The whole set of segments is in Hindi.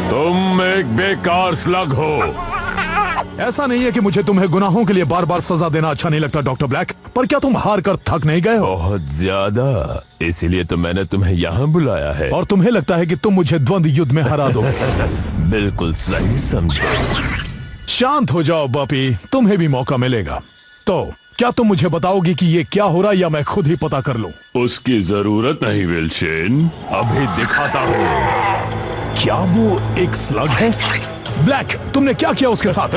तुम एक बेकार स्लग हो। ऐसा नहीं है कि मुझे तुम्हें गुनाहों के लिए बार बार सजा देना अच्छा नहीं लगता डॉक्टर ब्लैक, पर क्या तुम हार कर थक नहीं गए हो? बहुत ज्यादा, इसीलिए तो मैंने तुम्हें यहाँ बुलाया है। और तुम्हें लगता है कि तुम मुझे द्वंद्व युद्ध में हरा दो? बिल्कुल सही समझे। शांत हो जाओ बॉपी, तुम्हें भी मौका मिलेगा। तो क्या तुम मुझे बताओगी कि ये क्या हो रहा है, या मैं खुद ही पता कर लूं? उसकी जरूरत नहीं विल्सन, अभी दिखाता हूँ। क्या वो एक स्लग है? ब्लैक, तुमने क्या किया उसके साथ?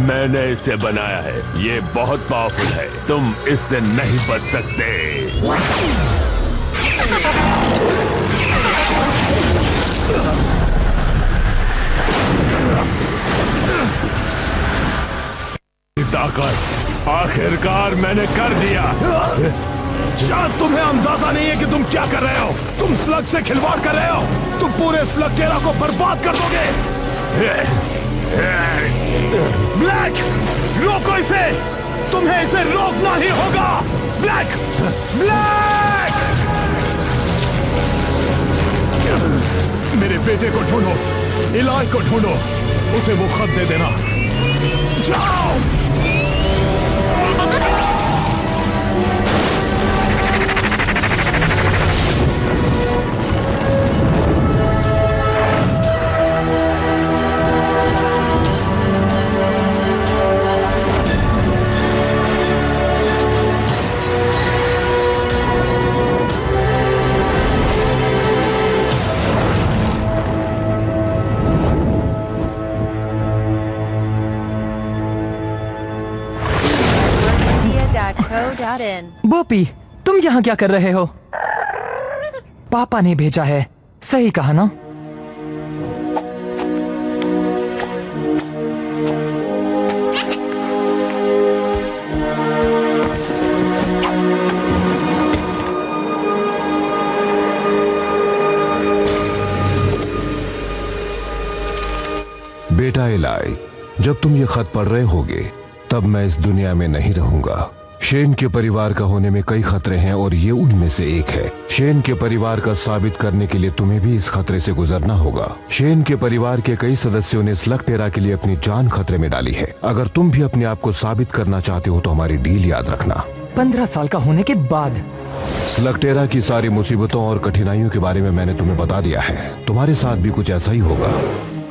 मैंने इसे बनाया है, ये बहुत पावरफुल है, तुम इससे नहीं बच सकते। ताकत आखिरकार मैंने कर दिया। शायद तुम्हें अंदाजा नहीं है कि तुम क्या कर रहे हो। तुम स्लग से खिलवाड़ कर रहे हो। तुम पूरे स्लग टेरा को बर्बाद कर दोगे। ब्लैक, रोको इसे, तुम्हें इसे रोकना ही होगा। ब्लैक, ब्लैक, मेरे बेटे को ढूंढो, इलाज को ढूंढो, उसे वो खत दे देना। जाओ। बॉपी, तुम यहाँ क्या कर रहे हो? पापा ने भेजा है, सही कहा ना? बेटा इलाई, जब तुम ये खत पढ़ रहे होगे तब मैं इस दुनिया में नहीं रहूंगा। शेन के परिवार का होने में कई खतरे हैं और ये उनमें से एक है। शेन के परिवार का साबित करने के लिए तुम्हें भी इस खतरे से गुजरना होगा। शेन के परिवार के कई सदस्यों ने स्लग टेरा के लिए अपनी जान खतरे में डाली है। अगर तुम भी अपने आप को साबित करना चाहते हो तो हमारी डील याद रखना। 15 साल का होने के बाद स्लग टेरा की सारी मुसीबतों और कठिनाइयों के बारे में मैंने तुम्हें बता दिया है। तुम्हारे साथ भी कुछ ऐसा ही होगा।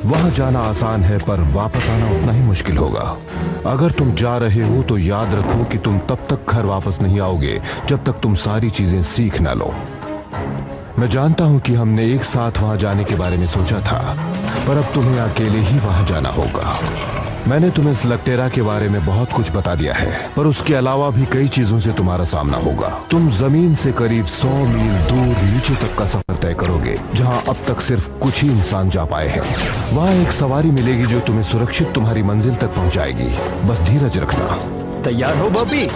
वहां जाना आसान है पर वापस आना उतना ही मुश्किल होगा। अगर तुम जा रहे हो तो याद रखो कि तुम तब तक घर वापस नहीं आओगे जब तक तुम सारी चीजें सीख ना लो। मैं जानता हूं कि हमने एक साथ वहां जाने के बारे में सोचा था, पर अब तुम्हें अकेले ही वहां जाना होगा। मैंने तुम्हें स्लग टेरा के बारे में बहुत कुछ बता दिया है, पर उसके अलावा भी कई चीजों से तुम्हारा सामना होगा। तुम जमीन से करीब 100 मील दूर नीचे तक का सफर तय करोगे, जहां अब तक सिर्फ कुछ ही इंसान जा पाए हैं। वहां एक सवारी मिलेगी जो तुम्हें सुरक्षित तुम्हारी मंजिल तक पहुंचाएगी। बस धीरज रखना। तैयार हो बॉबी?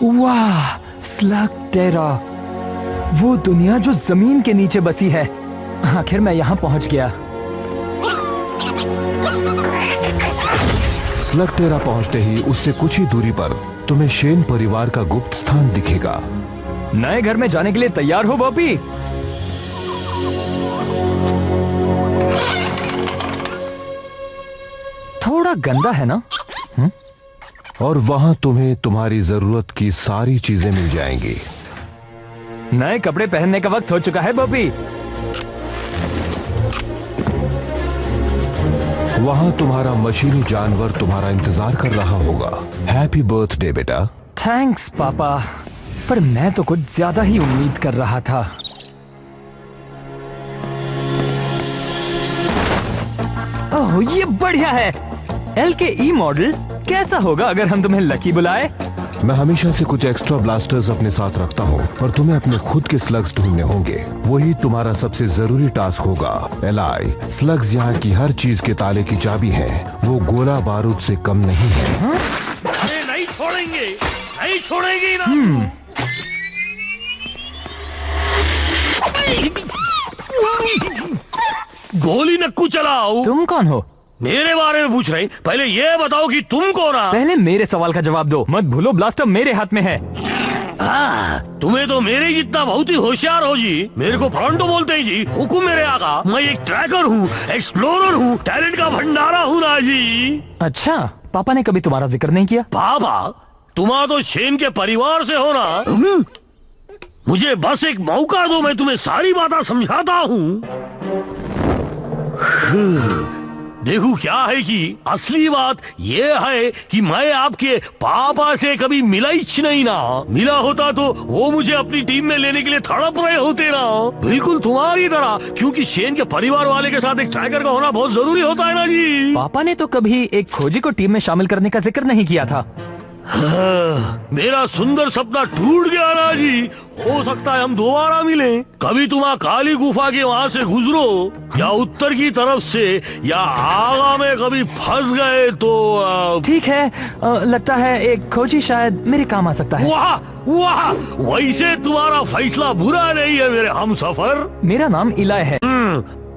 वाह, स्लग टेरा, वो दुनिया जो जमीन के नीचे बसी है। आखिर मैं यहां पहुंच गया। स्लग टेरा पहुंचते ही उससे कुछ ही दूरी पर तुम्हें शेन परिवार का गुप्त स्थान दिखेगा। नए घर में जाने के लिए तैयार हो बॉबी? थोड़ा गंदा है ना? और वहां तुम्हें तुम्हारी जरूरत की सारी चीजें मिल जाएंगी। नए कपड़े पहनने का वक्त हो चुका है बॉबी। वहां तुम्हारा मशीनी जानवर तुम्हारा इंतजार कर रहा होगा। हैप्पी बर्थडे बेटा। थैंक्स पापा, पर मैं तो कुछ ज्यादा ही उम्मीद कर रहा था। ओह, ये बढ़िया है। LKE मॉडल कैसा होगा अगर हम तुम्हें लकी बुलाए? मैं हमेशा से कुछ एक्स्ट्रा ब्लास्टर्स अपने साथ रखता हूँ और तुम्हें अपने खुद के स्लग्स ढूंढने होंगे। वही तुम्हारा सबसे जरूरी टास्क होगा। एलाई, स्लग्स यहाँ की हर चीज के ताले की चाबी है। वो गोला बारूद से कम नहीं है। अरे नहीं छोड़ेंगे, नहीं छोड़ेंगे ना। गोली नक्कू चलाओ। तुम कौन हो? मेरे बारे में पूछ रहे? पहले ये बताओ कि तुम कौन हो? पहले मेरे सवाल का जवाब दो। मत भूलो ब्लास्टर मेरे हाथ में है। तुम्हें तो मेरे जितना बहुत ही होशियार हो जी। मेरे को फ्रंटो बोलते हैं जी। हुकुम मेरे आका। मैं एक ट्रैकर हूँ, एक्सप्लोरर हूँ, टैलेंट का भंडारा हूँ ना जी। अच्छा, पापा ने कभी तुम्हारा जिक्र नहीं किया? पापा, तुम्हारा तो शेन के परिवार से हो ना। मुझे बस एक मौका दो, मैं तुम्हें सारी बातें समझाता हूँ। देखो क्या है कि असली बात ये है कि मैं आपके पापा से कभी मिला ही नहीं ना। मिला होता तो वो मुझे अपनी टीम में लेने के लिए तड़प रहे होते ना, बिल्कुल तुम्हारी तरह। क्योंकि शेन के परिवार वाले के साथ एक ट्रैकर का होना बहुत जरूरी होता है ना जी। पापा ने तो कभी एक खोजी को टीम में शामिल करने का जिक्र नहीं किया था। मेरा सुंदर सपना टूट गया ना जी। हो सकता है हम दोबारा मिलें। कभी तुम काली गुफा के वहाँ से गुजरो या उत्तर की तरफ से या आगा में कभी फंस गए तो ठीक है, लगता है एक खोजी शायद मेरे काम आ सकता है। वाह वाह, वैसे तुम्हारा फैसला बुरा नहीं है मेरे हमसफर। मेरा नाम इलाय है।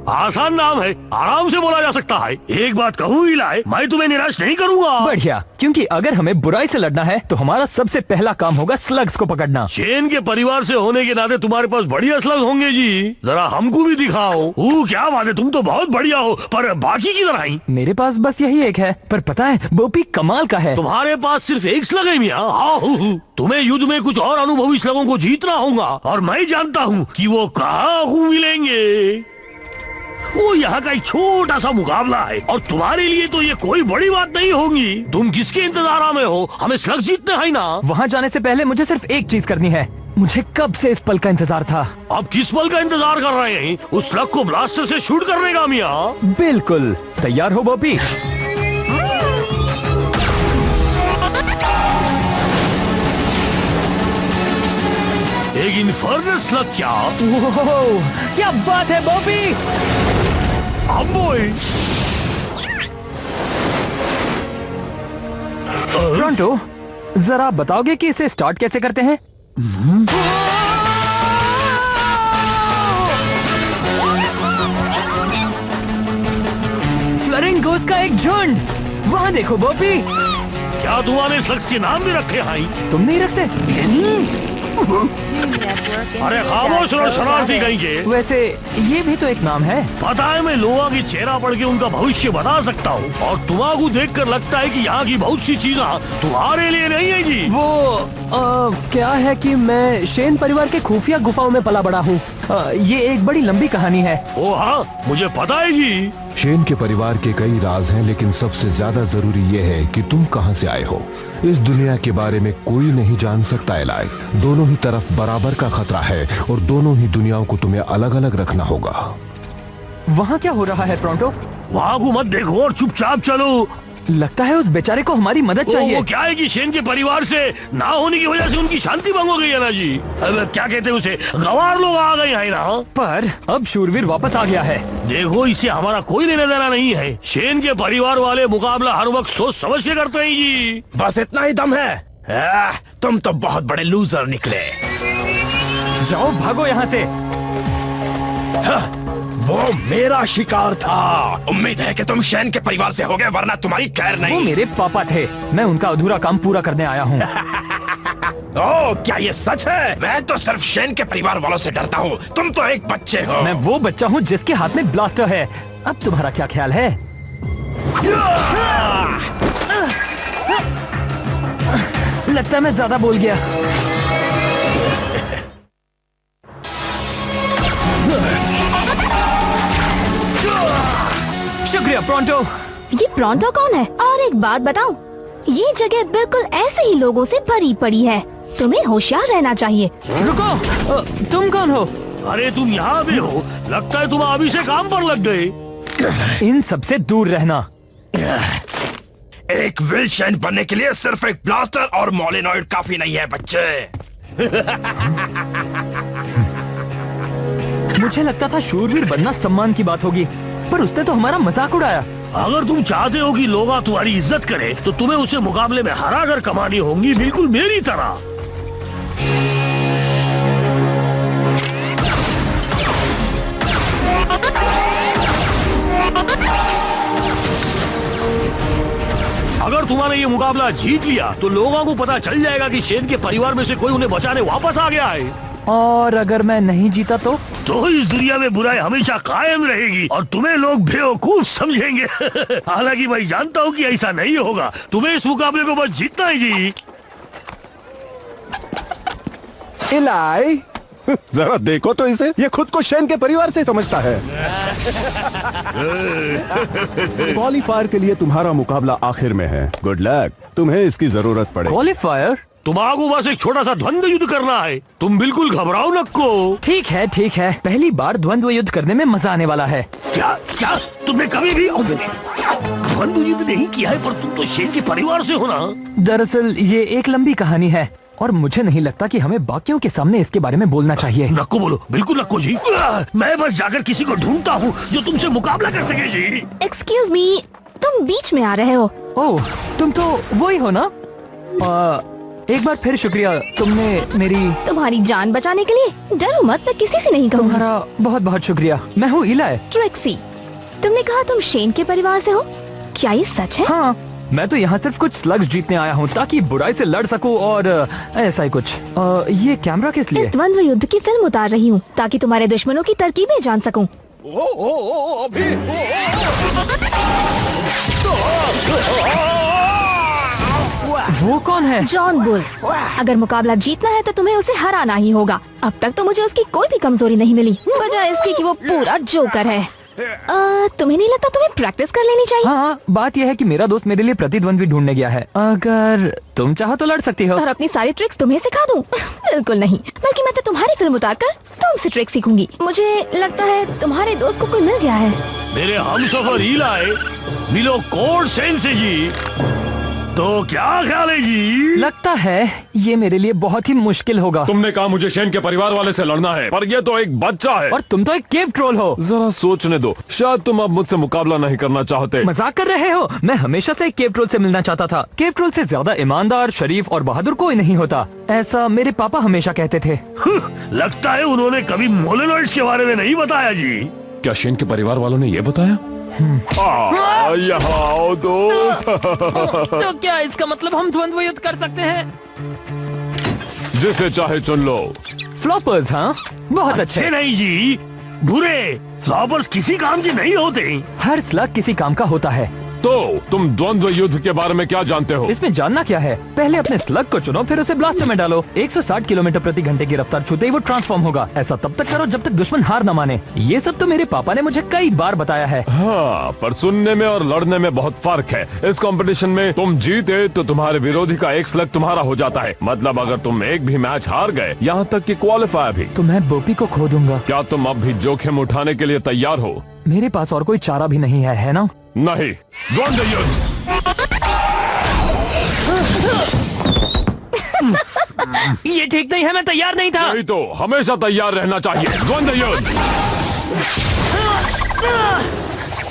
आसान नाम है, आराम से बोला जा सकता है। एक बात कहूँ इलाय, मैं तुम्हें निराश नहीं करूँगा। बढ़िया, क्योंकि अगर हमें बुराई से लड़ना है तो हमारा सबसे पहला काम होगा स्लग्स को पकड़ना। शेन के परिवार से होने के नाते तुम्हारे पास बढ़िया स्लग्स होंगे जी। जरा हमको भी दिखाओ। क्या बात है, तुम तो बहुत बढ़िया हो, पर बाकी की तरह ही। मेरे पास बस यही एक है, पर पता है बोपी कमाल का है। तुम्हारे पास सिर्फ एक स्लग है मियाँ। तुम्हें युद्ध में कुछ और अनुभवी स्लगों को जीतना होगा, और मैं जानता हूँ कि वो कहाँ मिलेंगे। वो यहाँ का एक छोटा सा मुकाबला है, और तुम्हारे लिए तो ये कोई बड़ी बात नहीं होगी। तुम किसके इंतजार में हो? हमें स्लग जीतने है ना। वहाँ जाने से पहले मुझे सिर्फ एक चीज करनी है। मुझे कब से इस पल का इंतजार था। अब किस पल का इंतजार कर रहे हैं? उस स्लग को ब्लास्टर से शूट करने का मियाँ। बिल्कुल, तैयार हो बॉबी? एक इन्फर्नल स्लग क्या? क्या बात है बॉबी! फ्रंटो, जरा बताओगे कि इसे स्टार्ट कैसे करते हैं? फ्लरिंगोस का एक झुंड! वहाँ देखो बॉबी! क्या तुम्हारे स्लग्स के नाम भी रखे हैं? तुम नहीं रखते? अरे खामोश रहो शरारती कहीं के। वैसे ये भी तो एक नाम है। पता है, मैं लोगों की चेहरा पढ़ के उनका भविष्य बता सकता हूँ, और तुम्हारा देखकर लगता है कि यहाँ की बहुत सी चीजें तुम्हारे लिए नहीं है जी। वो क्या है कि मैं शेन परिवार के खुफिया गुफाओं में पला बड़ा हूँ। ये एक बड़ी लंबी कहानी है। ओ हाँ, मुझे पता है जी। शेन के परिवार के कई राज हैं, लेकिन सबसे ज्यादा जरूरी ये है कि तुम कहां से आए हो। इस दुनिया के बारे में कोई नहीं जान सकता एलाई। दोनों ही तरफ बराबर का खतरा है, और दोनों ही दुनियाओं को तुम्हें अलग अलग रखना होगा। वहाँ क्या हो रहा है प्रोंटो? वहाँ को मत देखो और चुपचाप चलो। लगता है उस बेचारे को हमारी मदद चाहिए। वो क्या है कि शेन के परिवार से ना होने की वजह से उनकी शांति भंग हो गई है ना जी। अब क्या कहते हैं उसे, गवार लोग आ गए हैं ना। पर अब शूरवीर वापस आ गया है। देखो, इससे हमारा कोई लेना देना नहीं है। शेन के परिवार वाले मुकाबला हर वक्त सोच समझ के करते हैं जी। बस इतना ही दम है। तुम तो बहुत बड़े लूजर निकले। जाओ, भागो यहाँ से। वो मेरा शिकार था। उम्मीद है कि तुम शेन के परिवार से होगे, वरना तुम्हारी खैर नहीं। वो मेरे पापा थे, मैं उनका अधूरा काम पूरा करने आया हूँ। ओह, क्या ये सच है? मैं तो सिर्फ शेन के परिवार वालों से डरता हूँ। तुम तो एक बच्चे हो। मैं वो बच्चा हूँ जिसके हाथ में ब्लास्टर है। अब तुम्हारा क्या ख्याल है? लगता है मैं ज्यादा बोल गया। शुक्रिया प्रोंटो। ये प्रोंटो कौन है? और एक बात बताऊं, ये जगह बिल्कुल ऐसे ही लोगों से भरी पड़ी है, तुम्हें होशियार रहना चाहिए। रुको, तुम कौन हो? अरे तुम यहाँ भी हो? लगता है तुम अभी से काम पर लग गए। इन सबसे दूर रहना। एक विल्शन बनने के लिए सिर्फ एक ब्लास्टर और मोलिनॉइड काफी नहीं है बच्चे। मुझे लगता था शूरवीर बनना सम्मान की बात होगी, पर उसने तो हमारा मजाक उड़ाया। अगर तुम चाहते हो कि लोग तुम्हारी इज्जत करें, तो तुम्हें उसे मुकाबले में हरा कर कमानी होंगी, बिल्कुल मेरी तरह। अगर तुम्हारा ये मुकाबला जीत लिया तो लोगों को पता चल जाएगा कि शेन के परिवार में से कोई उन्हें बचाने वापस आ गया है। और अगर मैं नहीं जीता तो इस दुनिया में बुराई हमेशा कायम रहेगी और तुम्हें लोग बेवकूफ समझेंगे। हालांकि मैं जानता हूँ कि ऐसा नहीं होगा। तुम्हें इस मुकाबले को बस जीतना है जी। इलाई, जरा देखो तो इसे, ये खुद को शेन के परिवार से समझता है। क्वालीफायर के लिए तुम्हारा मुकाबला आखिर में है। गुड लक, तुम्हें इसकी जरूरत पड़े। क्वालीफायर? तुम्हारा बस एक छोटा सा द्वंद्व युद्ध करना है, तुम बिल्कुल घबराओ नको। ठीक है ठीक है, पहली बार द्वंद्व युद्ध करने में मजा आने वाला है। क्या क्या तुमने कभी भी द्वंद्व युद्ध नहीं किया है? पर तुम तो शेन के परिवार से हो ना। दरअसल ये एक लंबी कहानी है और मुझे नहीं लगता कि हमें बाकियों के सामने इसके बारे में बोलना चाहिए। नको बोलो, बिल्कुल नको जी। मैं बस जाकर किसी को ढूंढता हूँ जो तुमसे मुकाबला कर सके जी। एक्सक्यूज मी, तुम बीच में आ रहे हो? ओह, तुम तो वही हो ना? एक बार फिर शुक्रिया, तुमने तुम्हारी जान बचाने के लिए। डरो मत, मैं किसी से नहीं कहूँगा। तुम्हारा बहुत बहुत शुक्रिया। मैं हूँ इलाई। ट्रिक्सी, तुमने कहा तुम शेन के परिवार से हो, क्या ये सच है? हाँ, मैं तो यहाँ सिर्फ कुछ स्लग्स जीतने आया हूँ ताकि बुराई से लड़ सकूँ और ऐसा ही कुछ। ये कैमरा किस लिए? इस द्वंद्व युद्ध की फिल्म उतार रही हूँ ताकि तुम्हारे दुश्मनों की तरकीबें जान सकूँ। वो कौन है? John bull. अगर मुकाबला जीतना है तो तुम्हें उसे हराना ही होगा। अब तक तो मुझे उसकी कोई भी कमजोरी नहीं मिली, वजह इसकी कि वो पूरा जोकर है। तुम्हें नहीं लगता तुम्हें प्रैक्टिस कर लेनी चाहिए? हाँ, बात यह है कि मेरा दोस्त मेरे लिए प्रतिद्वंद्वी ढूंढने गया है। अगर तुम चाहो तो लड़ सकती हो। और अपनी सारी ट्रिक्स तुम्हें सिखा दूं? बिल्कुल नहीं, बल्कि मैं तो तुम्हारी फिल्म उतारकर तुमसे ट्रिक सीखूंगी। मुझे लगता है तुम्हारे दोस्त को कोई मिल गया है। मेरे हमसफर इलाई मिलो कोड सेन से जी। तो क्या ख्याल है जी? लगता है ये मेरे लिए बहुत ही मुश्किल होगा। तुमने कहा मुझे शेन के परिवार वाले से लड़ना है, पर ये तो एक बच्चा है। और तुम तो एक केव ट्रोल हो। जरा सोचने दो, शायद तुम अब मुझसे मुकाबला नहीं करना चाहते। मजाक कर रहे हो? मैं हमेशा से एक केव ट्रोल से मिलना चाहता था। केव ट्रोल से ज्यादा ईमानदार, शरीफ और बहादुर कोई नहीं होता, ऐसा मेरे पापा हमेशा कहते थे। लगता है उन्होंने कभी मोलेनॉइड्स के बारे में नहीं बताया जी। क्या शेन के परिवार वालों ने ये बताया? यहाँ आओ तो क्या इसका मतलब हम द्वंद्व युद्ध कर सकते हैं? जिसे चाहे चुन लो। फ्लॉपर्स? हाँ, बहुत अच्छे। नहीं जी, बुरे फ्लॉपर्स किसी काम के नहीं होते। हर स्लग किसी काम का होता है। तो तुम द्वंद्व युद्ध के बारे में क्या जानते हो? इसमें जानना क्या है? पहले अपने स्लग को चुनो, फिर उसे ब्लास्टर में डालो। 160 किलोमीटर प्रति घंटे की रफ्तार छूते ही वो ट्रांसफॉर्म होगा। ऐसा तब तक करो जब तक दुश्मन हार न माने। ये सब तो मेरे पापा ने मुझे कई बार बताया है। हाँ, पर सुनने में और लड़ने में बहुत फर्क है। इस कंपटीशन में तुम जीते तो तुम्हारे विरोधी का एक स्लग तुम्हारा हो जाता है। मतलब अगर तुम एक भी मैच हार गए, यहाँ तक कि क्वालिफायर भी, तो मैं बोपी को खो दूंगा। क्या तुम अब भी जोखिम उठाने के लिए तैयार हो? मेरे पास और कोई चारा भी नहीं है ना? नहीं। द्वंद्व युद्ध। ये ठीक नहीं है, मैं तैयार नहीं था। नहीं तो हमेशा तैयार रहना चाहिए। द्वंद्व युद्ध।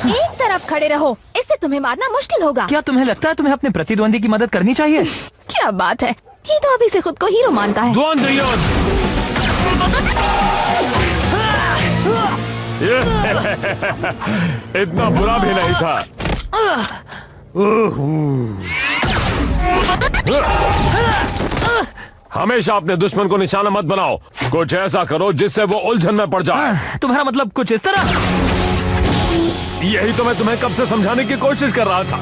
एक तरफ खड़े रहो, इससे तुम्हें मारना मुश्किल होगा। क्या तुम्हें लगता है तुम्हें अपने प्रतिद्वंदी की मदद करनी चाहिए? क्या बात है, ये तो अभी से खुद को हीरो मानता है। द्वंद्व युद्ध। इतना बुरा भी नहीं था। हमेशा अपने दुश्मन को निशाना मत बनाओ। कुछ ऐसा करो जिससे वो उलझन में पड़ जाए। तुम्हारा मतलब कुछ इस तरह? यही तो मैं तुम्हें कब से समझाने की कोशिश कर रहा था।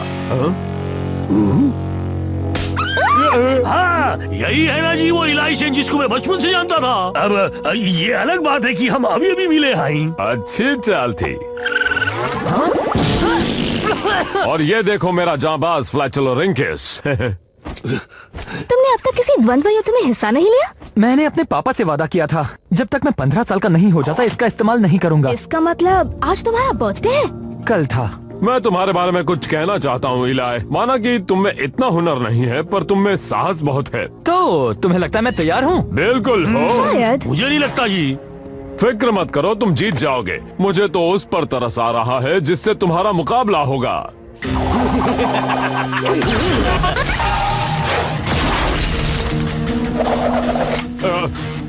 हाँ, यही है ना जी वो इलाई सेन जिसको मैं बचपन से जानता था। अब ये अलग बात है कि हम अभी अभी मिले हैं। अच्छी चाल थी। और ये देखो मेरा जांबाज फ्लैचुलर रिंकेस। तुमने अब तक किसी द्वंद्व युद्ध में हिस्सा नहीं लिया? मैंने अपने पापा से वादा किया था, जब तक मैं 15 साल का नहीं हो जाता इसका इस्तेमाल नहीं करूंगा। इसका मतलब आज तुम्हारा बर्थडे है? कल था। मैं तुम्हारे बारे में कुछ कहना चाहता हूँ इलाई। माना कि तुम में इतना हुनर नहीं है, पर तुम में साहस बहुत है। तो तुम्हें लगता है मैं तैयार हूँ? बिल्कुल हो। शायद। मुझे नहीं लगता जी। फिक्र मत करो, तुम जीत जाओगे। मुझे तो उस पर तरस आ रहा है जिससे तुम्हारा मुकाबला होगा।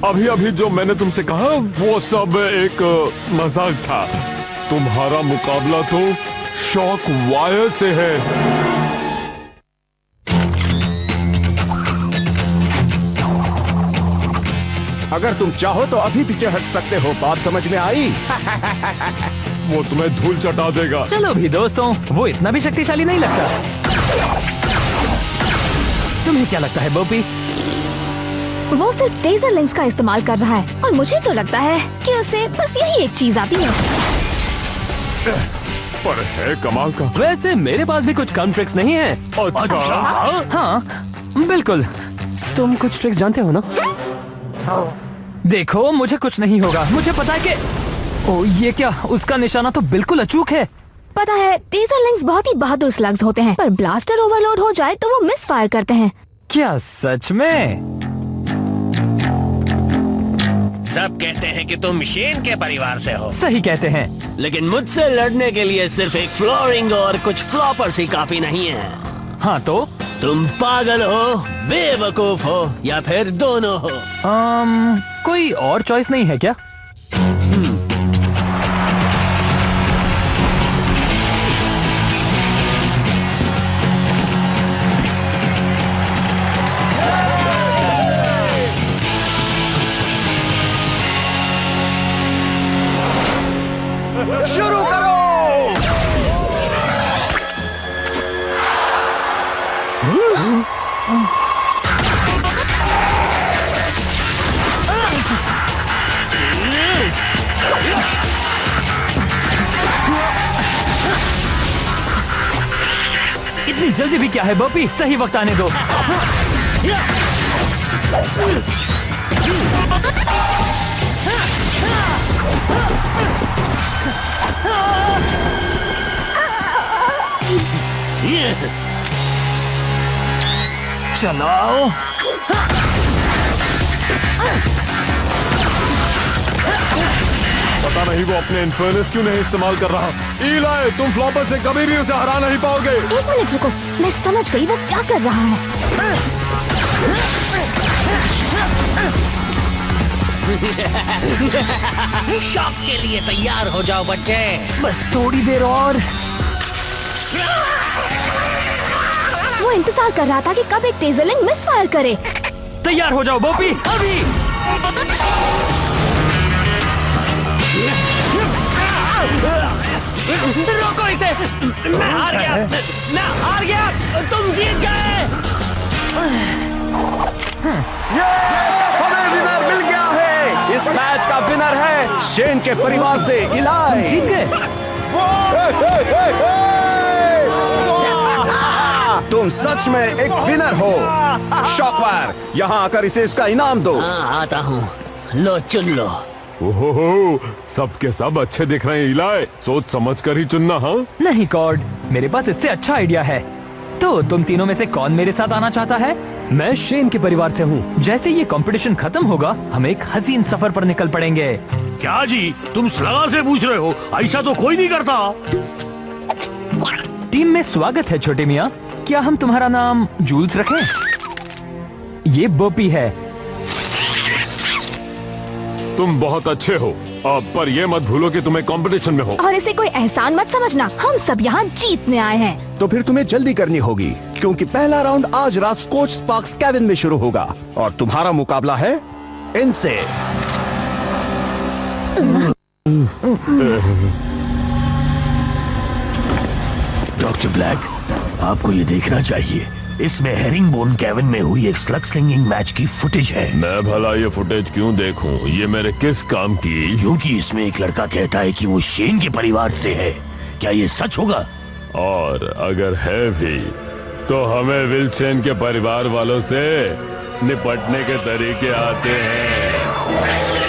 अभी अभी जो मैंने तुमसे कहा वो सब एक मजाक था। तुम्हारा मुकाबला तो शॉक वायर से है। अगर तुम चाहो तो अभी पीछे हट सकते हो। बात समझ में आई? वो तुम्हें धूल चटा देगा। चलो भी दोस्तों, वो इतना भी शक्तिशाली नहीं लगता। तुम्हें क्या लगता है बोपी? वो सिर्फ टेजर लेंस का इस्तेमाल कर रहा है और मुझे तो लगता है कि उसे बस यही एक चीज आती है। पर है कमाल का। वैसे मेरे पास भी कुछ कम ट्रिक्स नहीं है। अच्छा। हाँ बिल्कुल। तुम कुछ ट्रिक्स जानते हो ना? देखो मुझे कुछ नहीं होगा। मुझे पता है कि ओ ये क्या, उसका निशाना तो बिल्कुल अचूक है। पता है टेजर लेंस बहुत ही बहादुर स्लग्स होते हैं, पर ब्लास्टर ओवरलोड हो जाए तो वो मिस फायर करते हैं। क्या सच में? सब कहते हैं कि तुम शेन के परिवार से हो। सही कहते हैं। लेकिन मुझसे लड़ने के लिए सिर्फ एक फ्लोरिंग और कुछ फ्लॉपर्स ही काफी नहीं है। हाँ तो? तुम पागल हो, बेवकूफ हो या फिर दोनों हो? कोई और चॉइस नहीं है क्या? शुरू करो। इतनी जल्दी भी क्या है बॉपी? सही वक्त आने दो। चलाओ। पता नहीं वो अपने इन्फर्नस क्यों नहीं इस्तेमाल कर रहा। इलाई, तुम फ्लॉपर से कभी भी उसे हरा नहीं पाओगे। एक मिनट रुको, मैं समझ गई वो क्या कर रहा है। शॉक के लिए तैयार हो जाओ बच्चे। बस थोड़ी देर और। वो इंतजार कर रहा था कि कब एक टेजर लेंस मिस फायर करे। तैयार हो जाओ बॉपी, अभी। रोको इसे। मैं हार गया, मैं हार गया, तुम जीत गए। हमें विनर मिल गया है। इस मैच का विनर है शेन के परिवार से इलाई। जीत गए। तुम सच में एक विनर हो। शॉकवायर, यहाँ आकर इसे इसका इनाम दो। हाँ आता हूँ, लो चुन लो। ओहो, सब के सब अच्छे दिख रहे हैं इलाई। सोच समझ कर ही चुनना। हाँ नहीं कॉर्ड, मेरे पास इससे अच्छा आइडिया है। तो तुम तीनों में से कौन मेरे साथ आना चाहता है? मैं शेन के परिवार से हूँ। जैसे ये कंपटीशन खत्म होगा, हम एक हसीन सफर पर निकल पड़ेंगे। क्या जी, तुम सलाह से पूछ रहे हो? ऐसा तो कोई नहीं करता। टीम में स्वागत है छोटे मियाँ। क्या हम तुम्हारा नाम जूल्स रखें? ये बोपी है। तुम बहुत अच्छे हो, पर ये मत भूलो कि तुम्हें कंपटीशन में हो। और इसे कोई एहसान मत समझना, हम सब यहाँ जीतने आए हैं। तो फिर तुम्हें जल्दी करनी होगी, क्योंकि पहला राउंड आज रात स्कॉच स्पार्क्स कैबिन में शुरू होगा और तुम्हारा मुकाबला है इनसे। डॉक्टर ब्लैक, आपको ये देखना चाहिए। इसमें हेरिंगबोन केविन में हुई एक स्लग स्लिंगिंग मैच की फुटेज है। मैं भला ये फुटेज क्यों देखूं? ये मेरे किस काम की? क्योंकि इसमें एक लड़का कहता है कि वो शेन के परिवार से है। क्या ये सच होगा? और अगर है भी तो हमें विल्सन के परिवार वालों से निपटने के तरीके आते हैं।